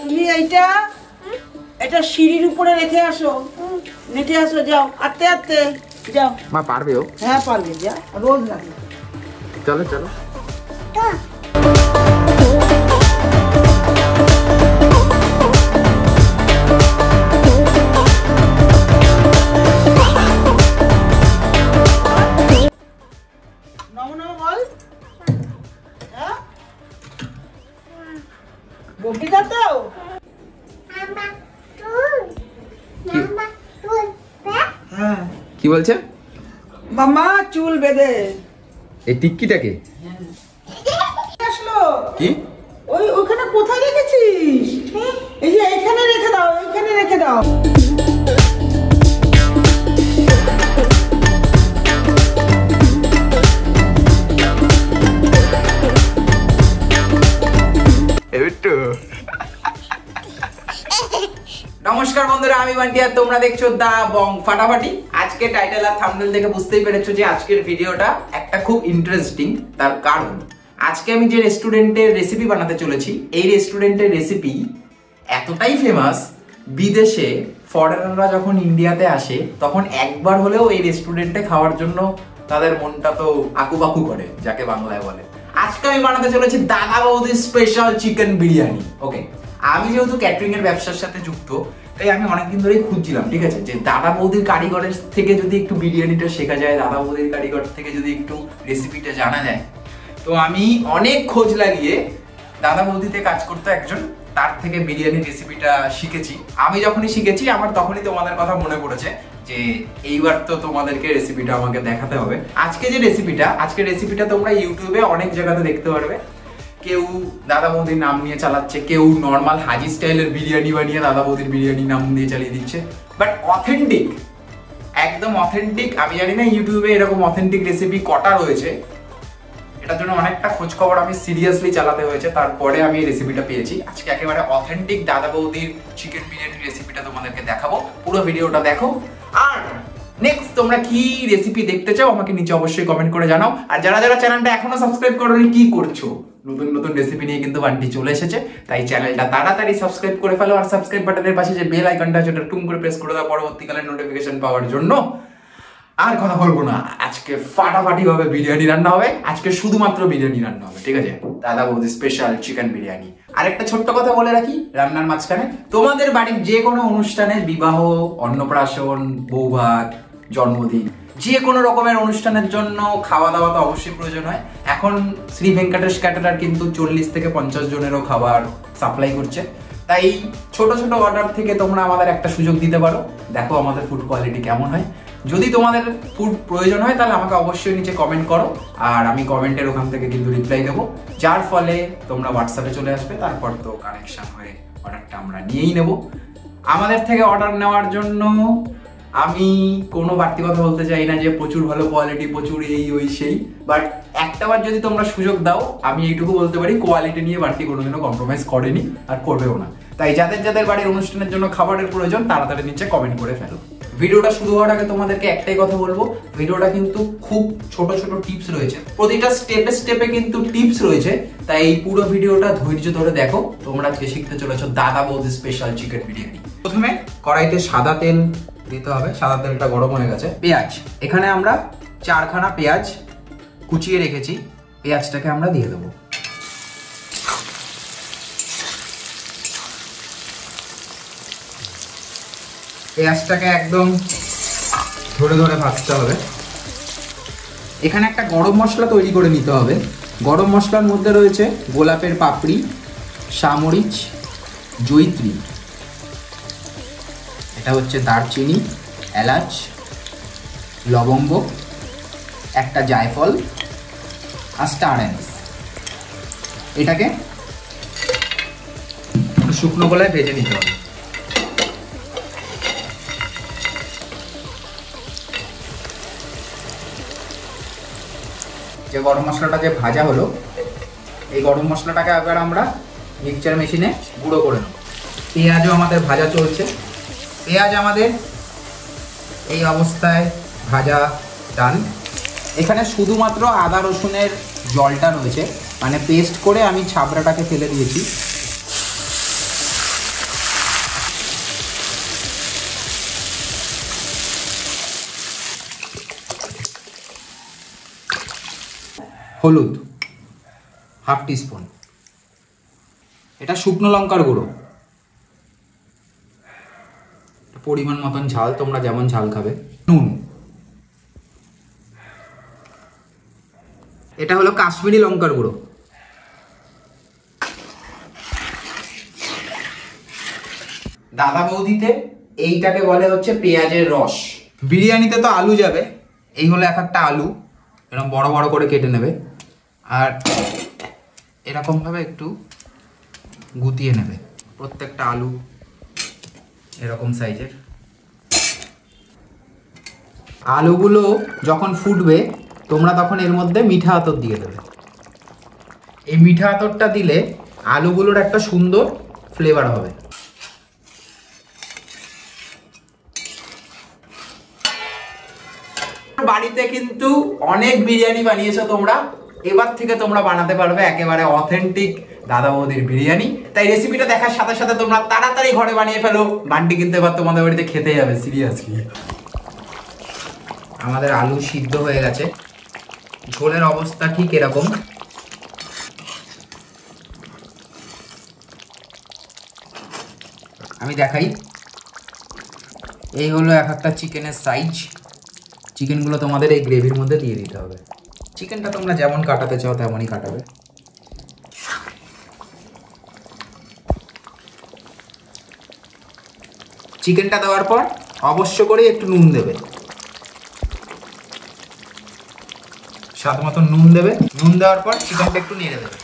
তুমি এটা সিঁড়ির উপরে রেখে আসো, রেখে আসো, যাও আস্তে আস্তে যাও। মা পারবে ও? হ্যাঁ পারবে, যা রোজ লাগে। চলো চলো। কি বলছে মামা? চুল বেঁধে এই টিক্কিটাকে আসলো কি? ওইখানে কোথায় রেখেছিস? এই যে এইখানে রেখে দাও, এইখানে রেখে দাও। নমস্কার বন্ধুরা, আমি বান্টি আর তোমরা দেখছো দা বং ফাটাফাটি। আজকে টাইটেল আর থাম্বনেল দেখে বুঝতেই পেরেছো যে আজকের ভিডিওটা একটা খুব ইন্টারেস্টিং। তার কারণ আজকে আমি যে রেস্টুরেন্টের রেসিপি বানাতে চলেছি, এই রেস্টুরেন্টের রেসিপি এতটাই ফেমাস, বিদেশে ফরেনাররা যখন ইন্ডিয়াতে আসে তখন একবার হলেও এই রেস্টুরেন্টে খাওয়ার জন্য তাদের মনটা তো আকুবাকু করে, যাকে বাংলায় বলে। আজকে আমি বানাতে চলেছি দাদা বৌদির স্পেশাল চিকেন বিরিয়ানি। ওকে, আমি যেহেতু ক্যাটারিং এর ব্যবসার সাথে যুক্ত, তাই আমি অনেকদিন ধরেই খুঁজছিলাম, ঠিক আছে, যে দাদা বৌদির কারিগরের থেকে যদি একটু বিরিয়ানিটা শেখা যায়, দাদা বৌদির কারিগর থেকে যদি একটু রেসিপিটা জানা যায়। তো আমি অনেক খোঁজ লাগিয়ে দাদা বৌদিতে কাজ করতে একজন, তার থেকে বিরিয়ানির রেসিপিটা শিখেছি। আমি যখনই শিখেছি আমার তখনই তোমাদের কথা মনে পড়েছে যে এইবার তো তোমাদেরকে রেসিপিটা আমাকে দেখাতে হবে। আজকের রেসিপিটা তোমরা ইউটিউবে অনেক জায়গাতে দেখতে পারবে। কেউ দাদা বৌদির নাম নিয়ে চালাচ্ছে, কেউ নর্মাল হাজি স্টাইলের বিরিয়ানি বানিয়ে দাদা বৌদির বিরিয়ানি নাম দিয়ে চালিয়ে দিচ্ছে। বাট অথেন্টিক, একদম অথেন্টিক, আমি জানি না ইউটিউবে এরকম অথেন্টিক রেসিপি কটা রয়েছে। এটার জন্য অনেকটা খোঁজ খবর আমি সিরিয়াসলি চালাতে হয়েছে, তারপরে আমি এই রেসিপিটা পেয়েছি। আজকে একেবারে অথেন্টিক দাদা বৌদির চিকেন বিরিয়ানির রেসিপিটা তোমাদেরকে দেখাবো। পুরো ভিডিওটা দেখো। আর নেক্সট তোমরা কি রেসিপি দেখতে চাও আমাকে নিচে অবশ্যই কমেন্ট করে জানাও। আর যারা যারা চ্যানেলটা এখনো সাবস্ক্রাইব করোনি, কি করছো? নতুন নতুন রেসিপি নিয়ে কিন্তু বান্টি চলে এসেছে, তাই চ্যানেলটা তাড়াতাড়ি সাবস্ক্রাইব করে ফেলো। আর সাবস্ক্রাইব বাটনের পাশে যে বেল আইকনটা আছে ওটা টুম করে প্রেস করে দাও পরবর্তীকালের নোটিফিকেশন পাওয়ার জন্য। আর কথা বলবো না, আজকে ফাটাফাটি ভাবে বিরিয়ানি রান্না হবে। আজকে শুধুমাত্র বিরিয়ানি রান্না হবে, ঠিক আছে, দাদা বৌদি স্পেশাল চিকেন বিরিয়ানি। আর একটা ছোট্ট কথা বলে রাখি রান্নার মাঝখানে, তোমাদের বাড়ির যে কোনো অনুষ্ঠানে, বিবাহ, অন্নপ্রাশন, বৌভাত, জন্মদিন, যে কোনো রকমের অনুষ্ঠানের জন্য খাওয়া দাওয়া তো অবশ্যই প্রয়োজন হয়। এখন শ্রী ভেঙ্কটেশ ক্যাটারার কিন্তু 40 থেকে 50 জনেরও খাবার সাপ্লাই করছে। তাই ছোট ছোট অর্ডার থেকে তোমরা আমাদের একটা সুযোগ দিতে পারো, দেখো আমাদের ফুড কোয়ালিটি কেমন হয়। যদি তোমাদের ফুড প্রয়োজন হয় তাহলে আমাকে অবশ্যই নিচে কমেন্ট করো, আর আমি কমেন্টের ওখান থেকে কিন্তু রিপ্লাই দেবো, যার ফলে তোমরা হোয়াটসঅ্যাপে চলে আসবে। তারপর তো কানেকশন হয়ে অর্ডারটা আমরা নিয়েই নেব। আমাদের থেকে অর্ডার নেওয়ার জন্য আমি কোনো বাড়তি কথা বলতে চাই না যে প্রচুর ভালো কোয়ালিটি, প্রচুর এই ওই সেই, বাট একটাবার যদি তোমরা সুযোগ দাও, আমি এইটুকু বলতে পারি কোয়ালিটি নিয়ে বাড়তি কোনোদিনও কম্প্রোমাইজ করেনি আর করবেও না। তাই যাদের যাদের বাড়ির অনুষ্ঠানের জন্য খাবারের প্রয়োজন তাড়াতাড়ি নিচে কমেন্ট করে ফেলো। ভিডিওটা শুরু হওয়ার আগে তোমাদেরকে একটাই কথা বলবো, ভিডিওটা কিন্তু খুব ছোট ছোট টিপস রয়েছে, প্রতিটা স্টেপে স্টেপে কিন্তু টিপস রয়েছে। তাই এই পুরো ভিডিওটা ধৈর্য ধরে দেখো। তোমরা আজকে শিখতে চলেছো দাদা বৌদি স্পেশাল চিকেন বিরিয়ানি। প্রথমে কড়াইতে সাদা তেল দিতে হবে। সাদা তেলটা গরম হয়ে গেছে। পেঁয়াজ, এখানে আমরা 4খানা পেঁয়াজ কুচিয়ে রেখেছি, পেঁয়াজটাকে আমরা দিয়ে দেবো। পেঁয়াজটাকে একদম ধরে ধরে ভাজতে হবে। এখানে একটা গরম মশলা তৈরি করে নিতে হবে। গরম মশলার মধ্যে রয়েছে গোলাপের পাপড়ি, সামরিচ, জয়িত্রী, এটা হচ্ছে দারচিনি, এলাচ, লবঙ্গ, একটা জায়ফল আর স্টার অ্যানিস। এটাকে শুকনো গলায় ভেজে নিতে হবে। যে গরম মশলাটা যে ভাজা হলো, এই গরম মশলাটাকে আবার আমরা মিক্সচার মেশিনে গুঁড়ো করে নেব। পেঁয়াজও আমাদের ভাজা চলছে। পেঁয়াজ আমাদের এই অবস্থায় ভাজা ডান। এখানে শুধুমাত্র আদা রসুনের জলটা রয়েছে, মানে পেস্ট করে আমি ছাবড়াটাকে ফেলে দিয়েছি। হলুদ হাফ টিস্পুন, এটা শুকনো লঙ্কার গুঁড়ো, পরিমাণ মতন ঝাল, তোমরা যেমন ঝাল খাবে, নুন, এটা হলো কাশ্মীরি লঙ্কার গুঁড়ো, দাদা বৌদিতে এইটাকে বলে হচ্ছে পেঁয়াজের রস। বিরিয়ানিতে তো আলু যাবে, এই হলো এক একটা আলু, এরকম বড় বড় করে কেটে নেবে আর এরকম ভাবে একটু গুতিয়ে নেবে প্রত্যেকটা আলু এরকম সাইজের। আলুগুলো যখন ফুটবে তোমরা তখন এর মধ্যে মিঠা আতর দিয়ে দেবে। এই মিঠা আতরটা দিলে আলুগুলোর একটা সুন্দর ফ্লেভার হবে। বাড়িতে কিন্তু অনেক বিরিয়ানি বানিয়েছো তোমরা, এবার থেকে তোমরা বানাতে পারবে একেবারে অথেন্টিক দাদা বৌদির বিরিয়ানি। তাই রেসিপিটা দেখার সাথে সাথে তোমরা তাড়াতাড়ি ঘরে বানিয়ে ফেলো, বান্টি কিন্তু এবার তোমাদের বাড়িতে খেতে যাবে সিরিয়াসলি। আমাদের আলু সিদ্ধ হয়ে গেছে, ঝোলের অবস্থা ঠিক এরকম। আমি দেখাই, এই হলো এক একটা চিকেনের সাইজ। চিকেনগুলো তোমাদের এই গ্রেভির মধ্যে দিয়ে দিতে হবে। চিকেনটা তোমরা যেমন কাটাতে চাও তেমনই কাটাবে। চিকেনটা দেওয়ার পর অবশ্য করে একটু নুন দেবে, স্বাদ মতন নুন দেবে। নুন দেওয়ার পর চিকেনটা একটু নেড়ে দেবে।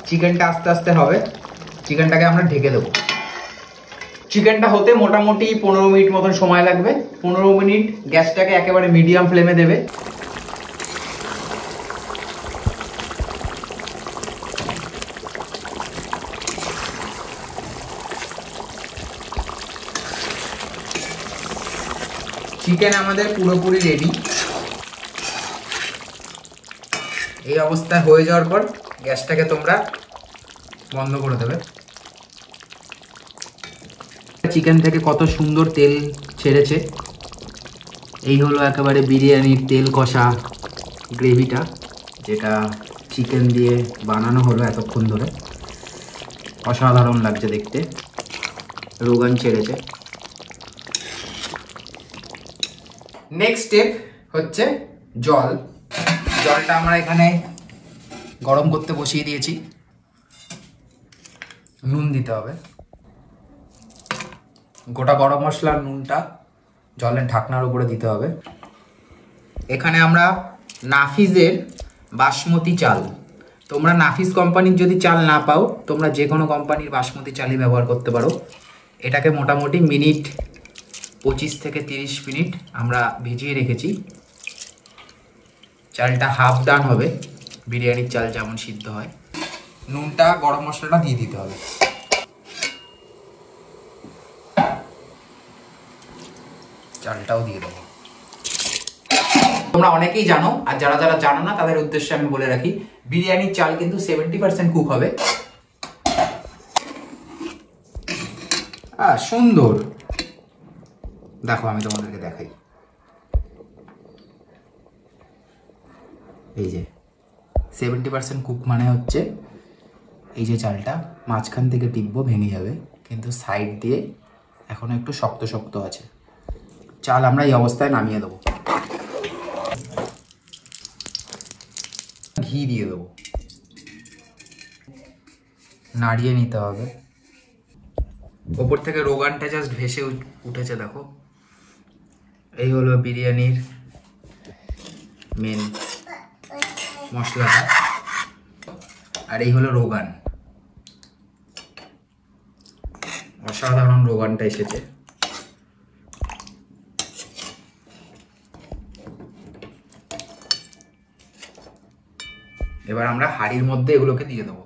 চিকেনটা আস্তে আস্তে হবে, চিকেনটাকে আমরা ঢেকে দেবো। চিকেনটা হতে মোটামুটি 15 মিনিট মতন সময় লাগবে। 15 মিনিট গ্যাসটাকে একেবারে মিডিয়াম ফ্লেমে দেবে। চিকেন আমাদের পুরোপুরি রেডি। এই অবস্থায় হয়ে যাওয়ার পর গ্যাসটাকে তোমরা বন্ধ করে দেবে। চিকেন থেকে কত সুন্দর তেল ছেড়েছে। এই হলো একেবারে বিরিয়ানির তেল কষা গ্রেভিটা, যেটা চিকেন দিয়ে বানানো হলো এতক্ষণ ধরে। অসাধারণ লাগছে দেখতে, রোগান ছেড়েছে। নেক্সট স্টেপ হচ্ছে জল। জলটা আমরা এখানে গরম করতে বসিয়ে দিয়েছি। নুন দিতে হবে, গোটা গরম মশলার নুনটা জলের ঢাকনার উপরে দিতে হবে। এখানে আমরা নাফিজের বাসমতি চাল, তোমরা নাফিস কোম্পানির যদি চাল না পাও তোমরা যে কোনো কোম্পানির বাসমতি চালই ব্যবহার করতে পারো। এটাকে মোটামুটি 25 থেকে 30 মিনিট আমরা ভিজিয়ে রেখেছি। চালটা হাফ ডান হবে, বিরিয়ানির চাল যেমন সিদ্ধ হয়। নুনটা গরম মশলাটা দিয়ে দিতে হবে। চালটাও দিয়ে দেবো। তোমরা অনেকেই জানো, আর যারা যারা জানো না তাদের উদ্দেশ্যে আমি বলে রাখি, বিরিয়ানির চাল কিন্তু 70% কুক হবে। সুন্দর, দেখো আমি তোমাদেরকে দেখাই। এই যে 70% কুক মানে হচ্ছে এই যে চালটা মাঝখান থেকে টিপবো ভেঙে যাবে, কিন্তু সাইড দিয়ে এখনো একটু শক্ত শক্ত আছে। চাল আমরা এই অবস্থায় নামিয়ে দেবো। ঘি দিয়ে দেবো, নাড়িয়ে নিতে হবে। ওপর থেকে রোগানটা জাস্ট ভেসে উঠেছে, দেখো। এই হলো বিরিয়ানির মেন মশলাটা, আর এই হলো রোগান। অসাধারণ রোগানটা এসেছে। এবার আমরা হাঁড়ির মধ্যে এগুলোকে দিয়ে দেবো।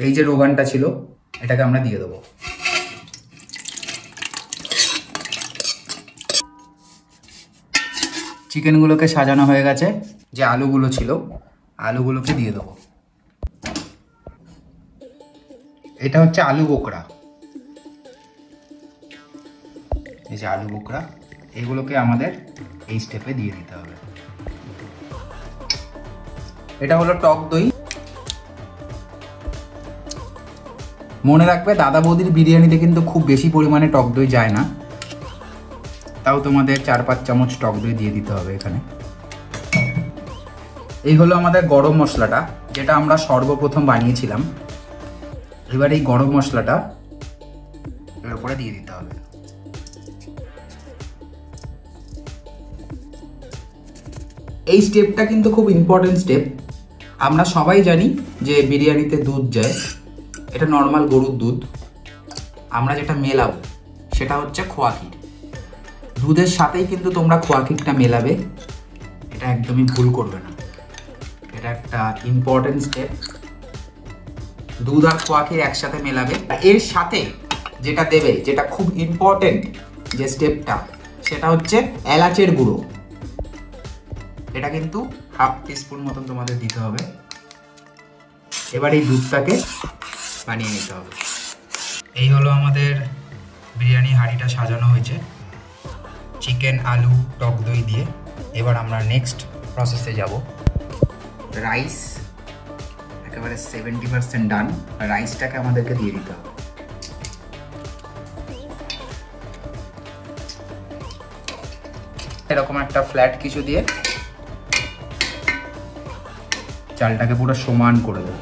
এই যে রোগানটা ছিল এটাকে আমরা দিয়ে দেবো। চিকেনগুলোকে সাজানো হয়ে গেছে। যে আলুগুলো ছিল আলুগুলোকে দিয়ে দেবো। এটা হচ্ছে আলু বোকরা। এই যে আলু বোখরা, এগুলোকে আমাদের এই স্টেপে দিয়ে দিতে হবে। এটা হলো টক দই। মনে রাখবে দাদা বৌদির বিরিয়ানিতে কিন্তু খুব বেশি পরিমাণে টক দই যায় না, তাও তোমাদের 4-5 চামচ টক দই দিয়ে দিতে হবে এখানে। এই হলো আমাদের গরম মশলাটা, যেটা আমরা সর্বপ্রথম বানিয়েছিলাম। এবার এই গরম মশলাটা এর উপরে দিয়ে দিতে হবে। এই স্টেপটা কিন্তু খুব ইম্পর্টেন্ট স্টেপ। আমরা সবাই জানি যে বিরিয়ানিতে দুধ যায়, এটা নর্মাল গরুর দুধ। আমরা যেটা মেলাবো সেটা হচ্ছে খোয়া ক্ষীর। দুধের সাথেই কিন্তু তোমরা খোয়া ক্ষীরটা মেলাবে, এটা একদমই ভুল করবে না। এটা একটা ইম্পর্টেন্ট স্টেপ। দুধ আর খোয়া ক্ষীর একসাথে মেলাবে। এর সাথে যেটা দেবে, যেটা খুব ইম্পর্টেন্ট যে স্টেপটা, সেটা হচ্ছে এলাচের গুঁড়ো। এটা কিন্তু 1/2 টিস্পুন মতন তোমাদের দিতে হবে। এবার এই দুধটাকে বানিয়ে নিতে হবে। এই হলো আমাদের বিরিয়ানি হাঁড়িটা সাজানো হয়েছে চিকেন, আলু, টক দই দিয়ে। এবার আমরা নেক্সট প্রসেসে যাব। রাইস একেবারে 70% ডান। রাইসটাকে আমাদেরকে দিয়ে দিতে হবে। এরকম একটা ফ্ল্যাট কিছু দিয়ে চালটাকে পুরো সমান করে দেবো।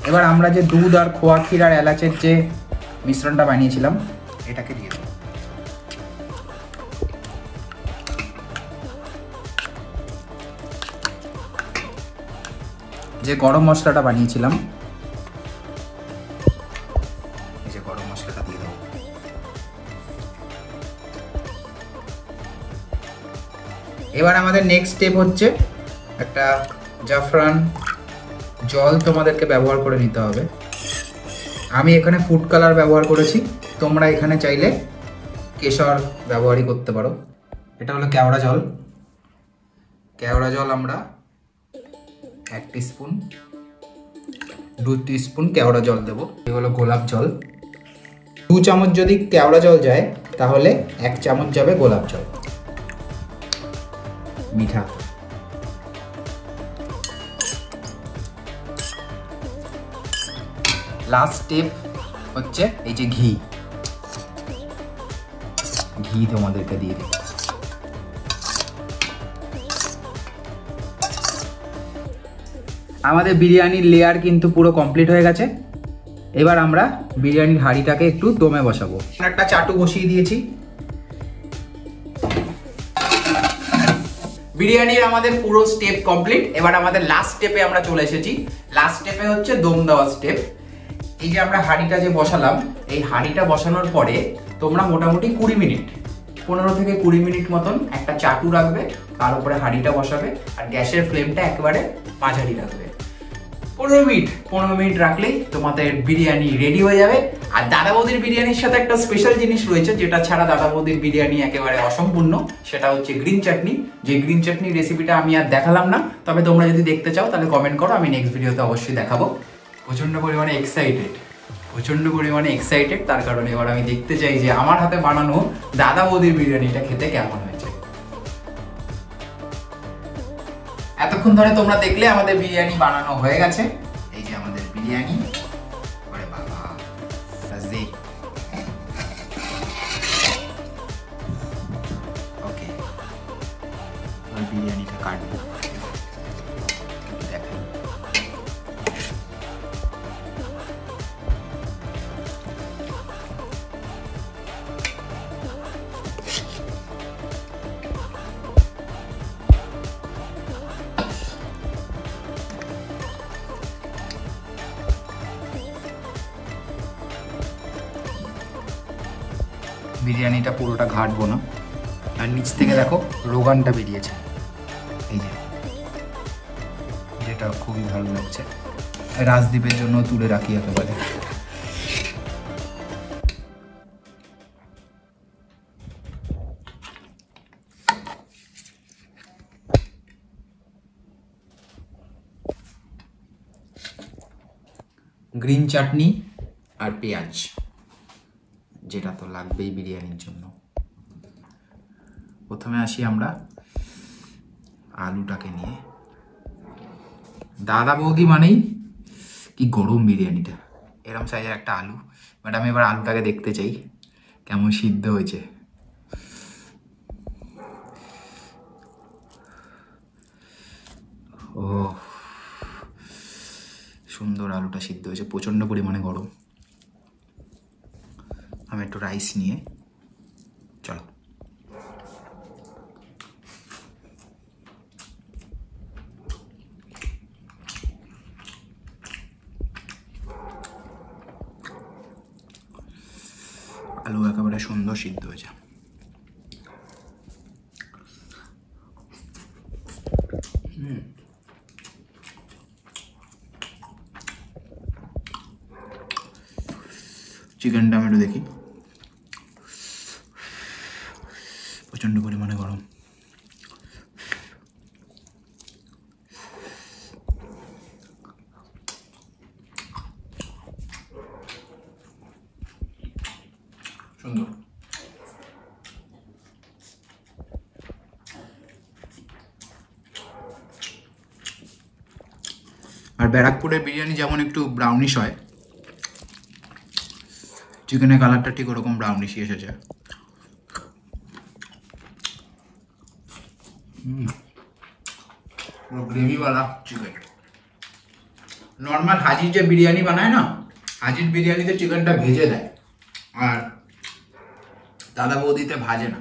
এবার আমরা যে দুধ আর খোয়া ক্ষীর আর এলাচের যে মিশ্রণটা বানিয়েছিলাম, এটাকে দিয়ে দেবো। যে গরম মশলাটা বানিয়েছিলাম, এই যে গরম মশলাটা দিয়ে দেবো। এবার আমাদের নেক্সট স্টেপ হচ্ছে একটা জাফরান জল তোমাদেরকে ব্যবহার করে নিতে হবে। আমি এখানে ফুড কালার ব্যবহার করেছি, তোমরা এখানে চাইলে কেশর ব্যবহারই করতে পারো। এটা হলো কেওড়া জল। কেওড়া জল আমরা 1 টিস্পুন, 2 টিস্পুন কেওড়া জল দেবো। এই হলো গোলাপ জল। 2 চামচ যদি কেওড়া জল যায়, তাহলে 1 চামচ যাবে গোলাপ জল মিঠা। লাস্ট স্টেপ হচ্ছে এই যে ঘি। ঘি তোমাদেরকে দিয়ে দিই। আমাদের বিরিয়ানির লেয়ার কিন্তু পুরো কমপ্লিট হয়ে গেছে। এবার আমরা বিরিয়ানির হাঁড়িটাকে একটু দমে বসাবো। একটা চাটু বসিয়ে দিয়েছি। বিরিয়ানির আমাদের পুরো স্টেপ কমপ্লিট। এবার আমাদের লাস্ট স্টেপে আমরা চলে এসেছি। লাস্ট স্টেপে হচ্ছে দম দেওয়া স্টেপ। এই যে আমরা হাঁড়িটা যে বসালাম, এই হাঁড়িটা বসানোর পরে তোমরা মোটামুটি 20 মিনিট, 15 থেকে 20 মিনিট মতন একটা চাটু রাখবে, তার উপরে হাঁড়িটা বসাবে আর গ্যাসের ফ্লেমটা একেবারে মাঝারি রাখবে। 15 মিনিট রাখলেই তোমাদের বিরিয়ানি রেডি হয়ে যাবে। আর দাদা বৌদির বিরিয়ানির সাথে একটা স্পেশাল জিনিস রয়েছে, যেটা ছাড়া দাদা বৌদির বিরিয়ানি একেবারে অসম্পূর্ণ, সেটা হচ্ছে গ্রিন চাটনি। যে গ্রিন চাটনি রেসিপিটা আমি আর দেখালাম না, তবে তোমরা যদি দেখতে চাও তাহলে কমেন্ট করো, আমি নেক্সট ভিডিওতে অবশ্যই দেখাবো। প্রচন্ড পরিমাণে এক্সাইটেড, তার কারণে এবার আমি দেখতে চাই যে আমার হাতে বানানো দাদা বৌদির বিরিয়ানিটা খেতে কেমন হয়েছে। এতক্ষণ ধরে তোমরা দেখলে আমাদের বিরিয়ানি বানানো হয়ে গেছে। এই যে আমাদের বিরিয়ানি। ওরে বাবা, ওকে, বিরিয়ানিটা কাটবো। দেখেন বিরিয়ানিটা পুরোটা ঘাটবো না। আর নিচ থেকে দেখো রোগানটা বেরিয়েছে, এই যে, যেটা খুবই ভালো লাগছে। রাজদীপের জন্য তুলে রাখি একেবারে। গ্রিন চাটনি আর পেঁয়াজ যেটা তো লাগবেই বিরিয়ানির জন্য। প্রথমে আসি আমরা আলুটাকে নিয়ে। দাদা বৌদি মানেই কি গরম বিরিয়ানিটা, এরম সাইজের একটা আলু। বাট আমি এবার আলুটাকে দেখতে চাই কেমন সিদ্ধ হয়েছে। ও সুন্দর, আলুটা সিদ্ধ হয়েছে, প্রচণ্ড পরিমাণে গরম। আমি একটু রাইস নিয়ে চলো। আলু একেবারে সুন্দর সিদ্ধ হয়েছে। চিকেনটা আমি একটু দেখি, প্রচণ্ড পরিমাণে গরম। সুন্দর। আর ব্যারাকপুরের বিরিয়ানি যেমন একটু ব্রাউনিশ হয়, চিকেনের কালারটা ঠিক ওরকম ব্রাউনিশই এসেছে। গ্রেভিওয়ালা চিকেন। নর্মাল হাজির যে বিরিয়ানি বানায় না, হাজির বিরিয়ানিতে চিকেনটা ভেজে দেয়, আর দাদা বৌদিতে ভাজে না।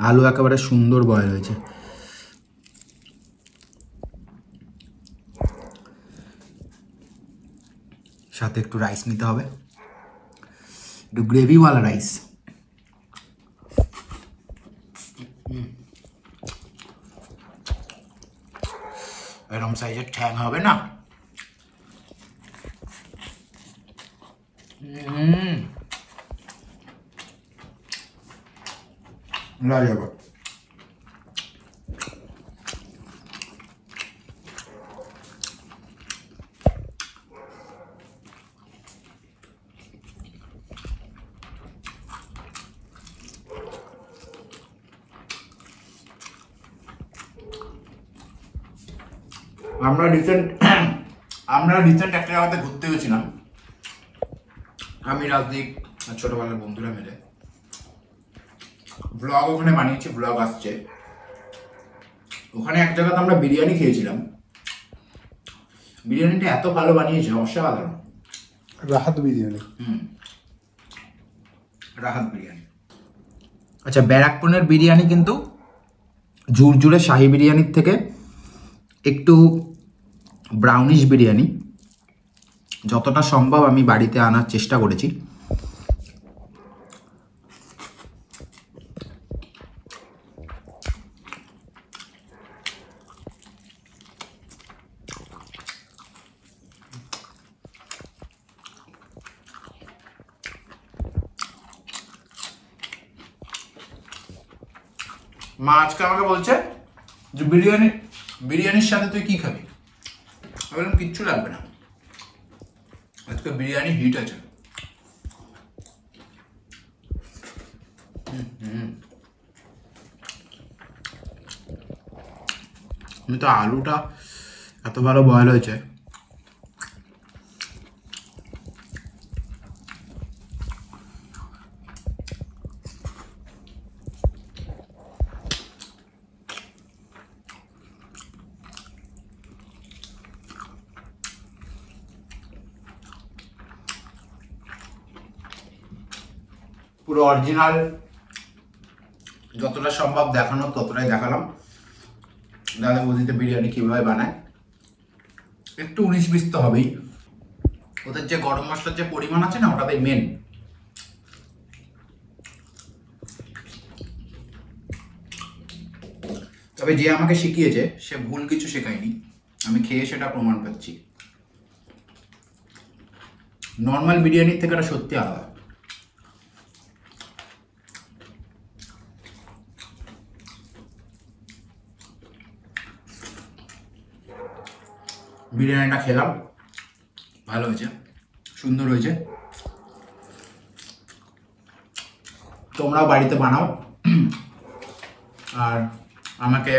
আলু একেবারে সুন্দর বয়েল হয়েছে। সাথে একটু রাইস নিতে হবে, একটু গ্রেভিওয়ালা রাইস। এরকম সাইজের ঠ্যাং হবে না। লাজবাব। আমরা রিসেন্ট একটা জায়গাতে ঘুরতে গেছিলাম, আমি রাজদীপ আর ছোটবেলার বন্ধুরা মিলে। ব্লগ ওখানে বানিয়েছি, ব্লগ আসছে। ওখানে এক জায়গাতে আমরা বিরিয়ানি খেয়েছিলাম, বিরিয়ানিটা এত ভালো বানিয়েছে, অসাধারণ। রাহাত বিরিয়ানি। রাহাত বিরিয়ানি। আচ্ছা, ব্যারাকপুরের বিরিয়ানি কিন্তু ঝুরঝুরে শাহী বিরিয়ানির থেকে একটু ব্রাউনিশ বিরিয়ানি। যতটা সম্ভব আমি বাড়িতে আনার চেষ্টা করেছি। মা আজকে আমাকে বলছে যে বিরিয়ানির সাথে তুই কি খাবি? আমি বললাম কিচ্ছু লাগবে না, আজকে বিরিয়ানি হিট আছে। আমি তো আলুটা এত ভালো বয়েল হয়েছে। পুরো অরিজিনাল যতটা সম্ভব দেখানো ততটাই দেখালাম। দাদা বৌদিতে বিরিয়ানি কিভাবে বানায়, একটু 19-20 তো হবেই। ওদের যে গরম মশলার যে পরিমাণ আছে না, ওটাতেই মেন। তবে যে আমাকে শিখিয়েছে সে ভুল কিছু শেখায়নি, আমি খেয়ে সেটা প্রমাণ পাচ্ছি। নর্মাল বিরিয়ানির থেকে এটা সত্যি আলাদা। বিরিয়ানিটা খেলাম, ভালো হয়েছে, সুন্দর হয়েছে। তোমরাও বাড়িতে বানাও আর আমাকে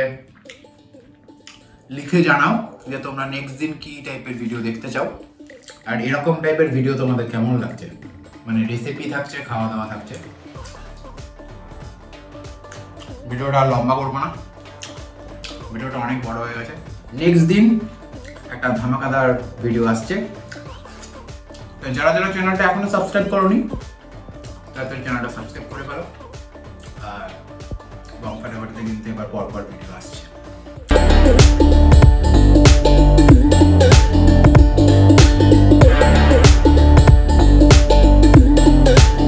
লিখে জানাও যে তোমরা নেক্সট দিন কি টাইপের ভিডিও দেখতে চাও, আর এরকম টাইপের ভিডিও তোমাদের কেমন লাগছে, মানে রেসিপি থাকছে, খাওয়া দাওয়া থাকছে। ভিডিওটা আর লম্বা করবো না, ভিডিওটা অনেক বড় হয়ে গেছে। নেক্সট দিন একটা ধামাকাদার ভিডিও আসছে। যারা যারা চ্যানেলটা এখনো সাবস্ক্রাইব করোনি তাদের চ্যানেলটা সাবস্ক্রাইব করে ফেলো। আর বং ফাটাফাটিতে কিন্তু এবার পরপর ভিডিও আসছে।